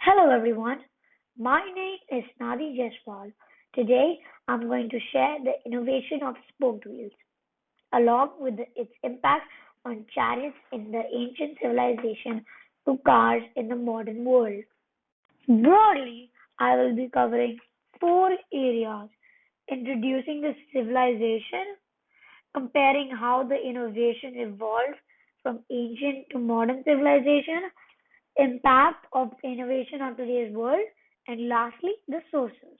Hello everyone, my name is Nadi Jaiswal. Today I'm going to share the innovation of spoked wheels along with its impact on chariots in the ancient civilization to cars in the modern world. Broadly, I will be covering four areas: introducing the civilization, comparing how the innovation evolved from ancient to modern civilization, impact of innovation on today's world, and lastly, the sources.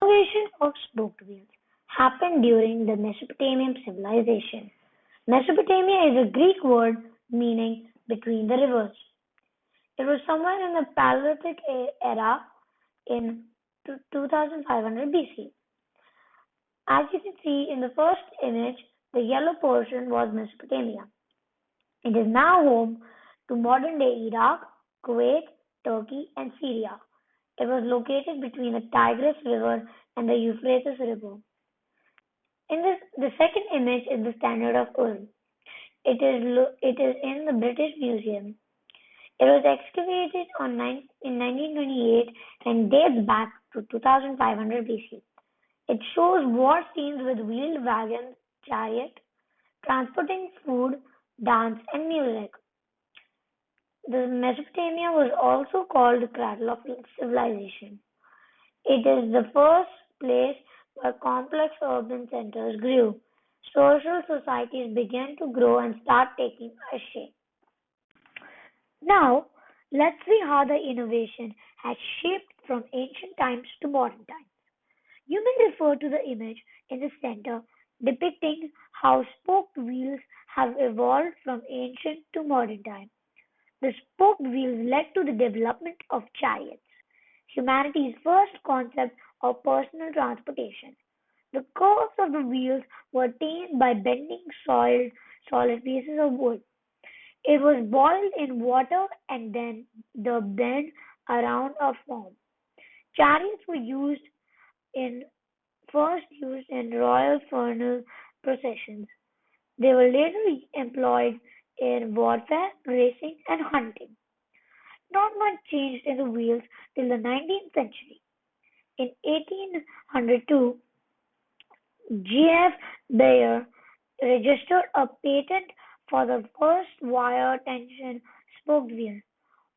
Innovation of spoked wheels happened during the Mesopotamian civilization. Mesopotamia is a Greek word meaning between the rivers. It was somewhere in the Paleolithic era in 2500 BC. As you can see in the first image, the yellow portion was Mesopotamia. It is now home to modern-day Iraq, Kuwait, Turkey, and Syria. It was located between the Tigris River and the Euphrates River. The second image is the Standard of Ur. It is in the British Museum. It was excavated in 1928 and dates back to 2500 BC. It shows war scenes with wheeled wagons, chariot, transporting food, dance, and music. The Mesopotamia was also called the cradle of civilization. It is the first place where complex urban centers grew. Social societies began to grow and start taking a shape. Now, let's see how the innovation has shaped from ancient times to modern times. You may refer to the image in the center depicting how spoked wheels have evolved from ancient to modern times. The spoked wheels led to the development of chariots, humanity's first concept of personal transportation. The curves of the wheels were attained by bending solid pieces of wood. It was boiled in water and then the bend around a form. Chariots were in first used in royal funeral processions. They were later employed in warfare, racing, and hunting. Not much changed in the wheels till the 19th century. In 1802, G.F. Bayer registered a patent for the first wire tension spoked wheel.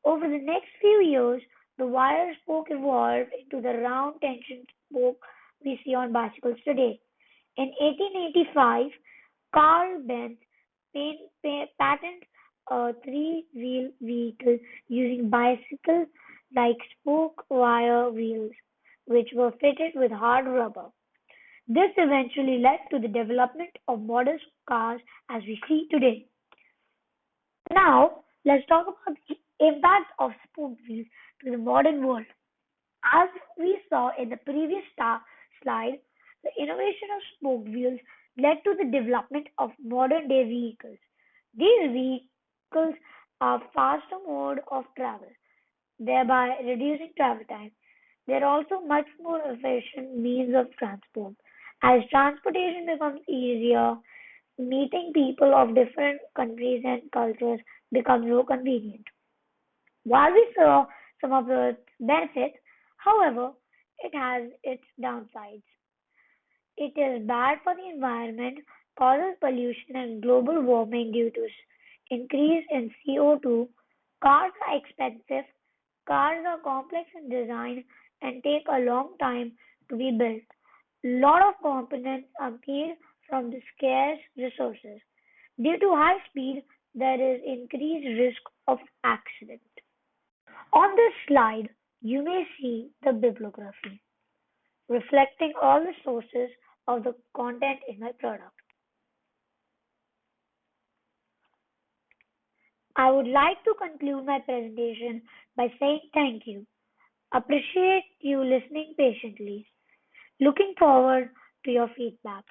Over the next few years, the wire spoke evolved into the round tension spoke we see on bicycles today. In 1885, Carl Benz patented a three-wheel vehicle using bicycle-like spoke wire wheels, which were fitted with hard rubber. This eventually led to the development of modern cars as we see today. Now, let's talk about the impact of spoke wheels to the modern world. As we saw in the previous slide, the innovation of spoke wheels led to the development of modern day vehicles. These vehicles are faster mode of travel, thereby reducing travel time. They are also much more efficient means of transport. As transportation becomes easier, meeting people of different countries and cultures becomes more convenient. While we saw some of the benefits, however, it has its downsides. It is bad for the environment, causes pollution and global warming due to increase in CO2. Cars are expensive. Cars are complex in design and take a long time to be built. Lot of components are made from the scarce resources. Due to high speed, there is increased risk of accident. On this slide, you may see the bibliography reflecting all the sources of the content in my product. I would like to conclude my presentation by saying thank you. Appreciate you listening patiently. Looking forward to your feedback.